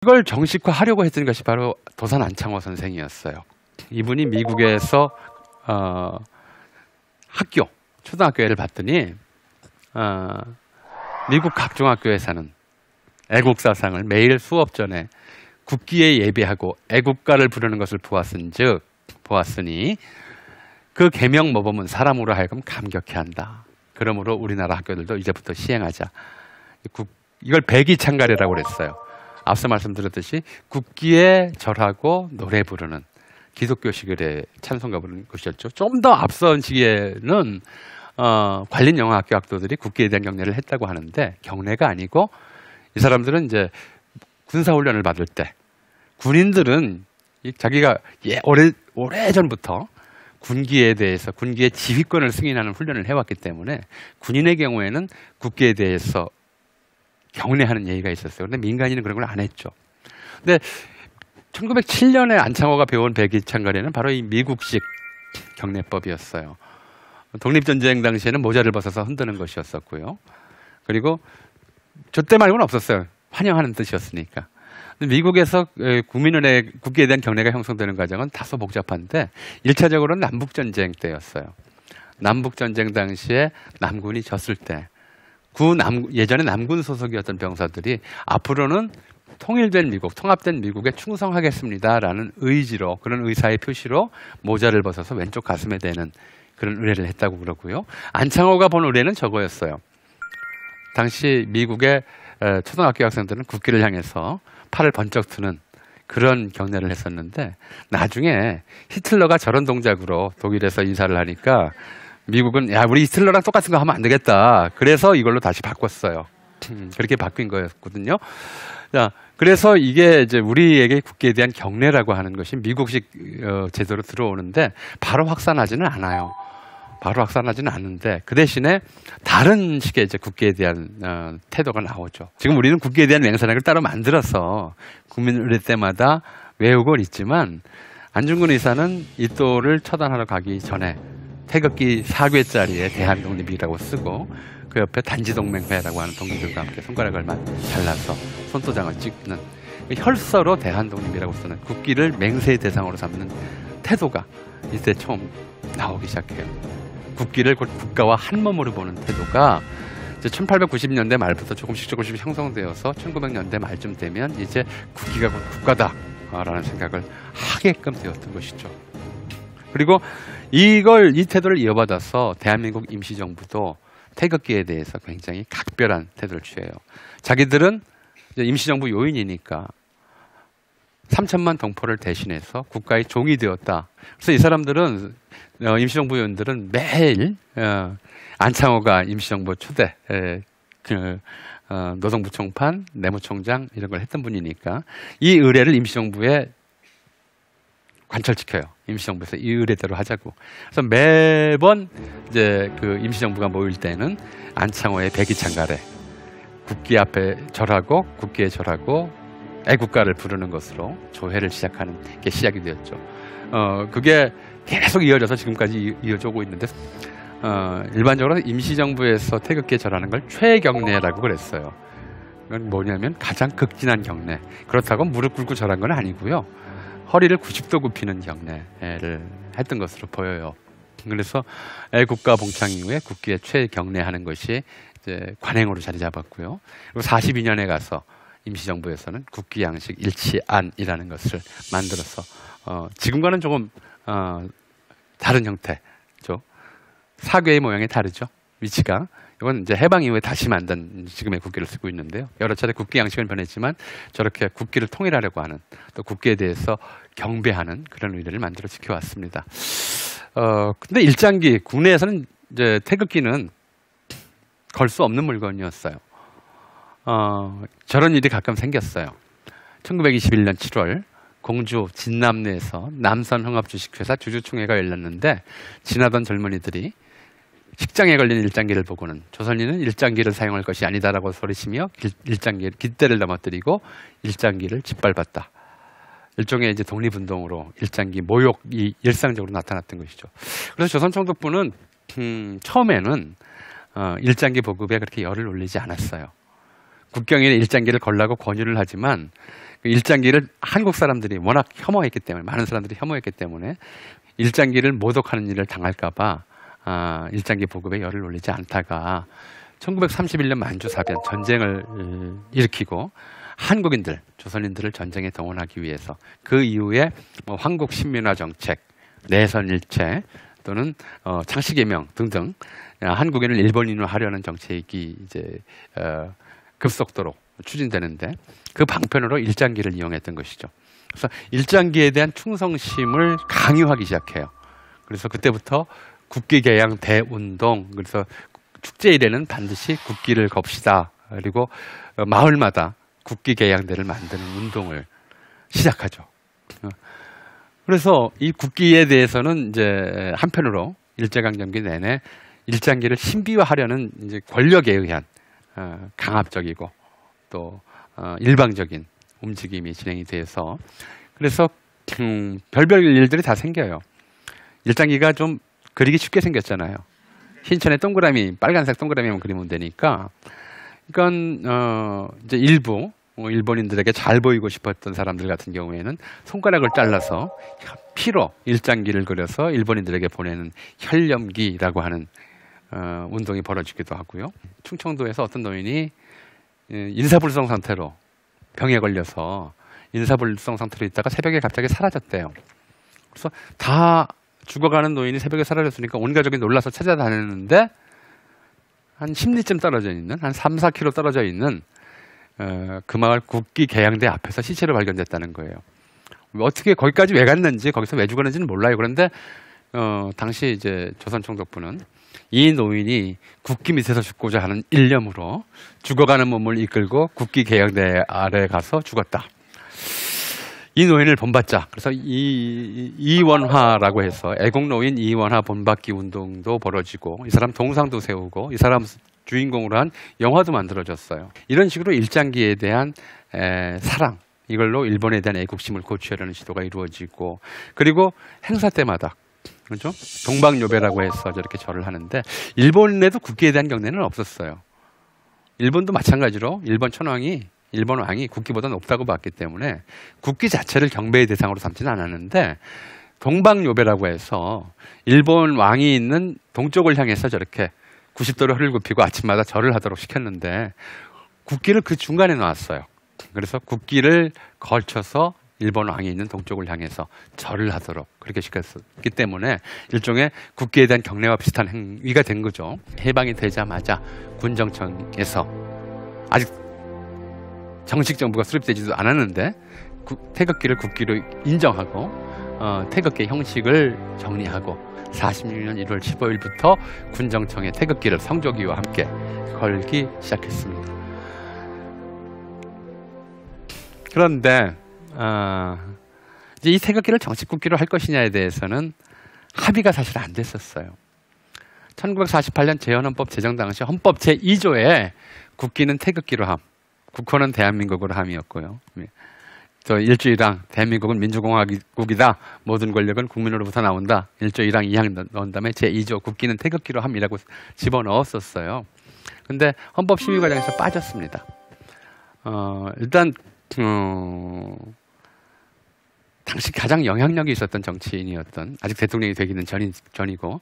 이걸 정식화하려고 했던 것이 바로 도산 안창호 선생이었어요. 이분이 미국에서 초등학교를 봤더니 미국 각종 학교에서는 애국사상을 매일 수업 전에 국기에 예배하고 애국가를 부르는 것을 보았으니 그 계명 모범은 사람으로 하여금 감격해 한다. 그러므로 우리나라 학교들도 이제부터 시행하자. 이걸 백이창가례라고 그랬어요. 앞서 말씀드렸듯이 국기에 절하고 노래 부르는 기독교식의 찬송가 부르는 것이었죠. 좀 더 앞선 시기에는 관련 영어학교 학도들이 국기에 대한 경례를 했다고 하는데 경례가 아니고 이 사람들은 이제 군사훈련을 받을 때 군인들은 자기가 오래전부터 군기에 대해서 군기의 지휘권을 승인하는 훈련을 해왔기 때문에 군인의 경우에는 국기에 대해서 경례하는 예의가 있었어요. 그런데 민간인은 그런 걸 안 했죠. 근데 1907년에 안창호가 배운 백이창가례는 바로 이 미국식 경례법이었어요. 독립전쟁 당시에는 모자를 벗어서 흔드는 것이었었고요. 그리고 저 때 말고는 없었어요. 환영하는 뜻이었으니까. 미국에서 국민은의 국기에 대한 경례가 형성되는 과정은 다소 복잡한데 1차적으로는 남북전쟁 때였어요. 남북전쟁 당시에 남군이 졌을 때 예전에 남군 소속이었던 병사들이 앞으로는 통일된 미국, 통합된 미국에 충성하겠습니다라는 의지로 그런 의사의 표시로 모자를 벗어서 왼쪽 가슴에 대는 그런 의례를 했다고 그러고요. 안창호가 본 의례는 저거였어요. 당시 미국의 초등학교 학생들은 국기를 향해서 팔을 번쩍 드는 그런 경례를 했었는데 나중에 히틀러가 저런 동작으로 독일에서 인사를 하니까 미국은 야 우리 히틀러랑 똑같은 거 하면 안 되겠다. 그래서 이걸로 다시 바꿨어요. 그렇게 바뀐 거였거든요. 자, 그래서 이게 이제 우리에게 국기에 대한 경례라고 하는 것이 미국식 제도로 들어오는데 바로 확산하지는 않아요. 바로 확산하지는 않는데 그 대신에 다른 식의 이제 국기에 대한 태도가 나오죠. 지금 우리는 국기에 대한 맹세를 따로 만들어서 국민 의례 때마다 외우고 있지만 안중근 의사는 이 또를 처단하러 가기 전에 태극기 4궤짜리에 대한독립이라고 쓰고 그 옆에 단지동맹회라고 하는 동기들과 함께 손가락을 잘라서 손도장을 찍는 혈서로 대한독립이라고 쓰는 국기를 맹세의 대상으로 삼는 태도가 이때 처음 나오기 시작해요. 국기를 곧 국가와 한 몸으로 보는 태도가 이제 1890년대 말부터 조금씩 형성되어서 1900년대 말쯤 되면 이제 국기가 곧 국가다라는 생각을 하게끔 되었던 것이죠. 그리고 이 태도를 이어받아서 대한민국 임시정부도 태극기에 대해서 굉장히 각별한 태도를 취해요. 자기들은 임시정부 요인이니까 3천만 동포를 대신해서 국가의 종이 되었다. 그래서 이 사람들은 임시정부 요원들은 매일 안창호가 임시정부 초대 노동부 총판, 내무총장 이런 걸 했던 분이니까 이 의례를 임시정부에 관철시켜요. 임시정부에서 이 의례대로 하자고. 그래서 매번 이제 그 임시정부가 모일 때는 안창호의 백이창가례, 국기 앞에 절하고 국기에 절하고 애국가를 부르는 것으로 조회를 시작하는 게 시작이 되었죠. 그게 계속 이어져서 지금까지 이어져 오고 있는데 일반적으로 임시정부에서 태극기에 절하는 걸 최경례라고 그랬어요. 그건 뭐냐면 가장 극진한 경례. 그렇다고 무릎 꿇고 절한 건 아니고요. 허리를 90도 굽히는 경례를 했던 것으로 보여요. 그래서 애국가 봉창 이후에 국기에 최경례하는 것이 이제 관행으로 자리 잡았고요. 그리고 42년에 가서 임시정부에서는 국기 양식 일치안이라는 것을 만들어서 지금과는 조금 다른 형태죠. 사괴의 모양이 다르죠. 위치가. 이건 이제 해방 이후에 다시 만든 지금의 국기를 쓰고 있는데요. 여러 차례 국기 양식은 변했지만 저렇게 국기를 통일하려고 하는 또 국기에 대해서 경배하는 그런 의례를 만들어 지켜왔습니다. 근데 일장기 국내에서는 이제 태극기는 걸 수 없는 물건이었어요. 저런 일이 가끔 생겼어요. 1921년 7월 공주 진남내에서 남선흥합주식회사 주주총회가 열렸는데 지나던 젊은이들이 식장에 걸린 일장기를 보고는 조선인은 일장기를 사용할 것이 아니다라고 소리치며 깃대를 넘어뜨리고 일장기를 짓밟았다. 일종의 이제 독립운동으로 일장기 모욕이 일상적으로 나타났던 것이죠. 그래서 조선총독부는 처음에는 일장기 보급에 그렇게 열을 올리지 않았어요. 국경에 일장기를 걸라고 권유를 하지만 그 일장기를 한국 사람들이 워낙 혐오했기 때문에 많은 사람들이 혐오했기 때문에 일장기를 모독하는 일을 당할까봐 일장기 보급에 열을 올리지 않다가 1931년 만주사변 전쟁을 일으키고 한국인들, 조선인들을 전쟁에 동원하기 위해서 그 이후에 뭐 황국 신민화 정책, 내선일체 또는 창씨개명 등등 한국인을 일본인화하려는 정책이 이제 급속도로 추진되는데 그 방편으로 일장기를 이용했던 것이죠. 그래서 일장기에 대한 충성심을 강요하기 시작해요. 그래서 그때부터 국기개양 대운동, 그래서 축제일에는 반드시 국기를 겁시다. 그리고 마을마다 국기개양대를 만드는 운동을 시작하죠. 그래서 이 국기에 대해서는 이제 한편으로 일제강점기 내내 일장기를 신비화하려는 이제 권력에 의한 강압적이고 또 일방적인 움직임이 진행이 돼서 그래서 별별 일들이 다 생겨요. 일장기가 좀 그리기 쉽게 생겼잖아요. 흰천에 동그라미, 빨간색 동그라미만 그리면 되니까. 그러니까 이제 일부 일본인들에게 잘 보이고 싶었던 사람들 같은 경우에는 손가락을 잘라서 피로 일장기를 그려서 일본인들에게 보내는 혈염기라고 하는 운동이 벌어지기도 하고요. 충청도에서 어떤 노인이 인사불성 상태로 병에 걸려서 인사불성 상태로 있다가 새벽에 갑자기 사라졌대요. 그래서 다 죽어가는 노인이 새벽에 사라졌으니까 온 가족이 놀라서 찾아다녔는데 한 10리쯤 떨어져 있는 한 3, 4km 떨어져 있는 그 마을 국기개양대 앞에서 시체로 발견됐다는 거예요. 어떻게 거기까지 왜 갔는지 거기서 왜 죽었는지는 몰라요. 그런데 당시 이제 조선총독부는 이 노인이 국기 밑에서 죽고자 하는 일념으로 죽어가는 몸을 이끌고 국기개양대 아래 가서 죽었다. 이 노인을 본받자. 그래서 이원화라고 해서 애국노인 이원화 본받기 운동도 벌어지고 이 사람 동상도 세우고 이 사람 주인공으로 한 영화도 만들어졌어요. 이런 식으로 일장기에 대한 사랑, 이걸로 일본에 대한 애국심을 고취하려는 시도가 이루어지고 그리고 행사 때마다 그렇죠? 동방요배라고 해서 저렇게 절을 하는데 일본에도 국기에 대한 경례는 없었어요. 일본도 마찬가지로 일본 왕이 국기보다 높다고 봤기 때문에 국기 자체를 경배의 대상으로 삼지는 않았는데 동방요배라고 해서 일본 왕이 있는 동쪽을 향해서 저렇게 90도로 허리를 굽히고 아침마다 절을 하도록 시켰는데 국기를 그 중간에 놨어요. 그래서 국기를 걸쳐서 일본 왕이 있는 동쪽을 향해서 절을 하도록 그렇게 시켰기 때문에 일종의 국기에 대한 경례와 비슷한 행위가 된 거죠. 해방이 되자마자 군정청에서 아직 정식 정부가 수립되지도 않았는데 태극기를 국기로 인정하고 태극기 형식을 정리하고 46년 1월 15일부터 군정청에 태극기를 성조기와 함께 걸기 시작했습니다. 그런데 이제 이 태극기를 정식 국기로 할 것이냐에 대해서는 합의가 사실 안 됐었어요. 1948년 재헌헌법 제정 당시 헌법 제2조에 국기는 태극기로 함, 국호는 대한민국으로 함이었고요. 저 1조 1항 대한민국은 민주공화국이다. 모든 권력은 국민으로부터 나온다. 1조 1항 2항 넣은 다음에 제2조 국기는 태극기로 함이라고 집어넣었었어요. 근데 헌법 심의 과정에서 빠졌습니다. 일단 당시 가장 영향력이 있었던 정치인이었던 아직 대통령이 되기는 전이고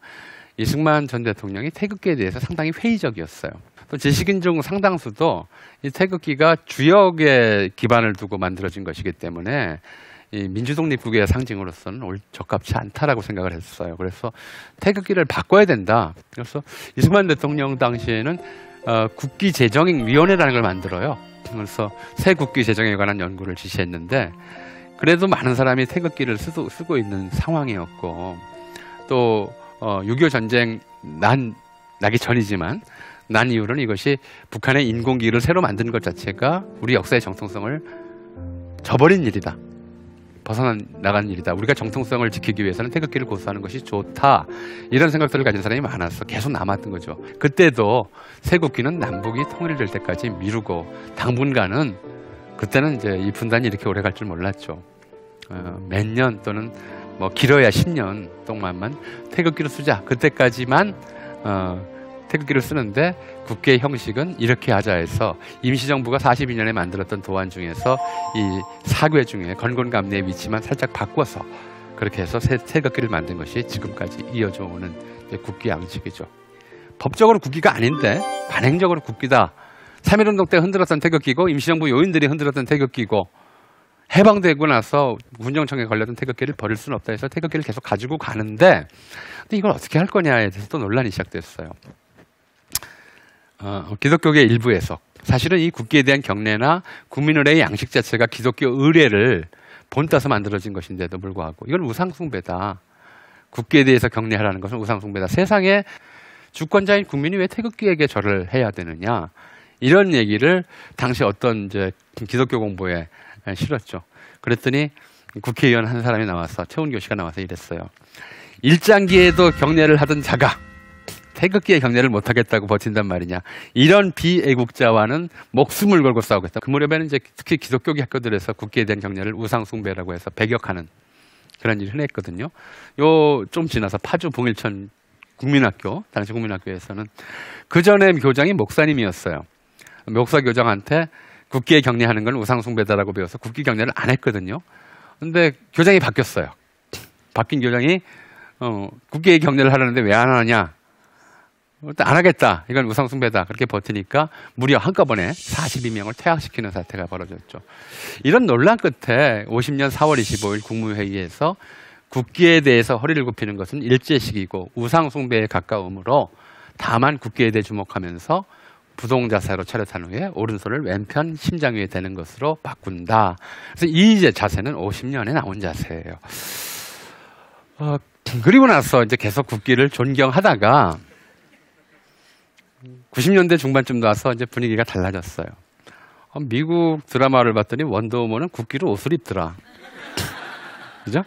이승만 전 대통령이 태극기에 대해서 상당히 회의적이었어요. 또 지식인 중 상당수도 이 태극기가 주역에 기반을 두고 만들어진 것이기 때문에 이 민주독립국의 상징으로서는 적합치 않다라고 생각을 했어요. 그래서 태극기를 바꿔야 된다. 그래서 이승만 대통령 당시에는 국기제정위원회라는 걸 만들어요. 그래서 새 국기 제정에 관한 연구를 지시했는데 그래도 많은 사람이 태극기를 쓰고 있는 상황이었고 또 6.25 전쟁 나기 전이지만 난 이후로는 이것이 북한의 인공기를 새로 만든 것 자체가 우리 역사의 정통성을 저버린 일이다. 벗어나간 일이다. 우리가 정통성을 지키기 위해서는 태극기를 고수하는 것이 좋다. 이런 생각들을 가진 사람이 많았어. 계속 남았던 거죠. 그때도 새 국기는 남북이 통일될 때까지 미루고 당분간은 그때는 이제 이 분단이 이렇게 오래 갈 줄 몰랐죠. 몇 년 또는 뭐 길어야 10년 동안만 태극기를 쓰자. 그때까지만 태극기를 쓰는데 국기의 형식은 이렇게 하자 해서 임시정부가 42년에 만들었던 도안 중에서 이 사괴 중에 건곤감리의 위치만 살짝 바꿔서 그렇게 해서 태극기를 만든 것이 지금까지 이어져 오는 국기 양식이죠. 법적으로 국기가 아닌데 관행적으로 국기다. 3.1운동 때 흔들었던 태극기고 임시정부 요인들이 흔들었던 태극기고 해방되고 나서 군정청에 걸렸던 태극기를 버릴 수는 없다 해서 태극기를 계속 가지고 가는데 근데 이걸 어떻게 할 거냐에 대해서 또 논란이 시작됐어요. 기독교계 일부 해석. 사실은 이 국기에 대한 경례나 국민의례의 양식 자체가 기독교 의례를 본따서 만들어진 것인데도 불구하고 이건 우상숭배다. 국기에 대해서 경례하라는 것은 우상숭배다. 세상에 주권자인 국민이 왜 태극기에게 절을 해야 되느냐. 이런 얘기를 당시 어떤 이제 기독교 공부에 실었죠. 그랬더니 국회의원 한 사람이 나와서 최운교 씨가 나와서 이랬어요. 일장기에도 경례를 하던 자가 태극기에 경례를 못하겠다고 버틴단 말이냐. 이런 비애국자와는 목숨을 걸고 싸우겠다. 그 무렵에는 이제 특히 기독교 학교들에서 국기에 대한 경례를 우상숭배라고 해서 배격하는 그런 일을 했거든요. 요 좀 지나서 파주 봉일천 국민학교, 당시 국민학교에서는 그 전에 교장이 목사님이었어요. 목사 교장한테 국기에 경례하는 건 우상숭배다라고 배워서 국기 경례를 안 했거든요. 근데 교장이 바뀌었어요. 바뀐 교장이 국기에 경례를 하려는데 왜 안 하냐? 일단 안 하겠다. 이건 우상숭배다. 그렇게 버티니까 무려 한꺼번에 42명을 퇴학시키는 사태가 벌어졌죠. 이런 논란 끝에 50년 4월 25일 국무회의에서 국기에 대해서 허리를 굽히는 것은 일제식이고 우상숭배에 가까우므로 다만 국기에 대해 주목하면서 부동자세로 차렷한 후에 오른손을 왼편 심장 위에 대는 것으로 바꾼다. 그래서 이 이제 자세는 50년에 나온 자세예요. 그리고 나서 이제 계속 국기를 존경하다가 90년대 중반쯤 나서 이제 분위기가 달라졌어요. 미국 드라마를 봤더니 원더우먼은 국기로 옷을 입더라. 그죠?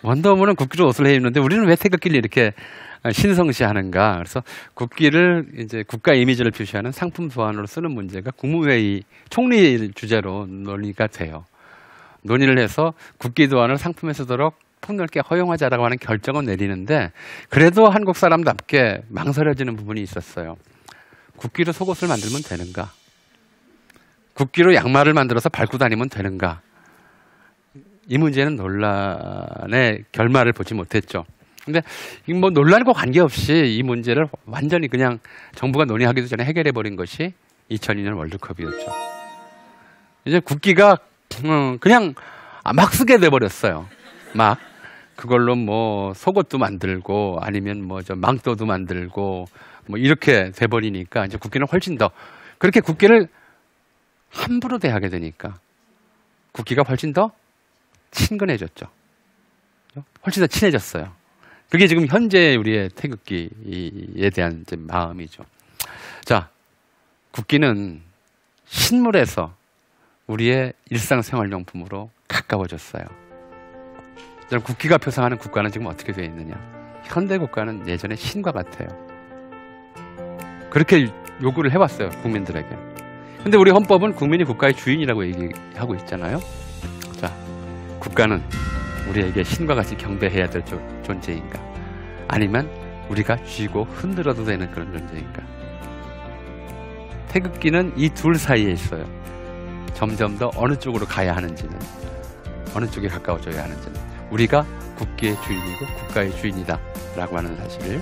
원더우먼은 국기로 옷을 입는데 우리는 왜 태극기를 이렇게 신성시하는가? 그래서 국기를 이제 국가 이미지를 표시하는 상품 소환으로 쓰는 문제가 국무회의 총리 주제로 논의가 돼요. 논의를 해서 국기 도안을 상품에 쓰도록 폭넓게 허용하자라고 하는 결정은 내리는데 그래도 한국 사람답게 망설여지는 부분이 있었어요. 국기로 속옷을 만들면 되는가? 국기로 양말을 만들어서 밟고 다니면 되는가? 이 문제는 논란의 결말을 보지 못했죠. 근데 뭐 논란과 관계없이 이 문제를 완전히 그냥 정부가 논의하기도 전에 해결해 버린 것이 2002년 월드컵이었죠. 이제 국기가 그냥 막 쓰게 돼 버렸어요. 막 그걸로 뭐 속옷도 만들고 아니면 뭐 저 망토도 만들고 뭐 이렇게 돼 버리니까 이제 국기는 훨씬 더 그렇게 국기를 함부로 대하게 되니까 국기가 훨씬 더 친근해졌죠. 훨씬 더 친해졌어요. 그게 지금 현재 우리의 태극기에 대한 이제 마음이죠. 자, 국기는 신물에서 우리의 일상생활용품으로 가까워졌어요. 국기가 표상하는 국가는 지금 어떻게 되어 있느냐? 현대 국가는 예전에 신과 같아요. 그렇게 요구를 해왔어요, 국민들에게. 근데 우리 헌법은 국민이 국가의 주인이라고 얘기하고 있잖아요. 자, 국가는 우리에게 신과 같이 경배해야 될 존재인가? 아니면 우리가 쥐고 흔들어도 되는 그런 존재인가? 태극기는 이 둘 사이에 있어요. 점점 더 어느 쪽으로 가야 하는지는, 어느 쪽에 가까워져야 하는지는 우리가 국기의 주인이고 국가의 주인이다 라고 하는 사실을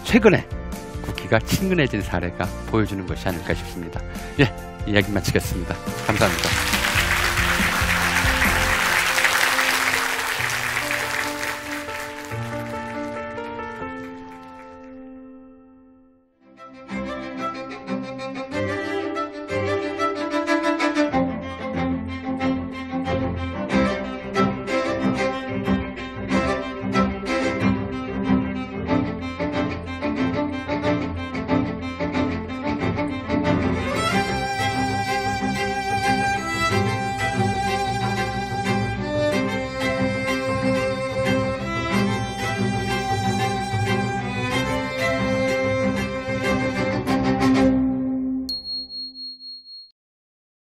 최근에 국기가 친근해진 사례가 보여주는 것이 아닐까 싶습니다. 예, 이야기 마치겠습니다. 감사합니다.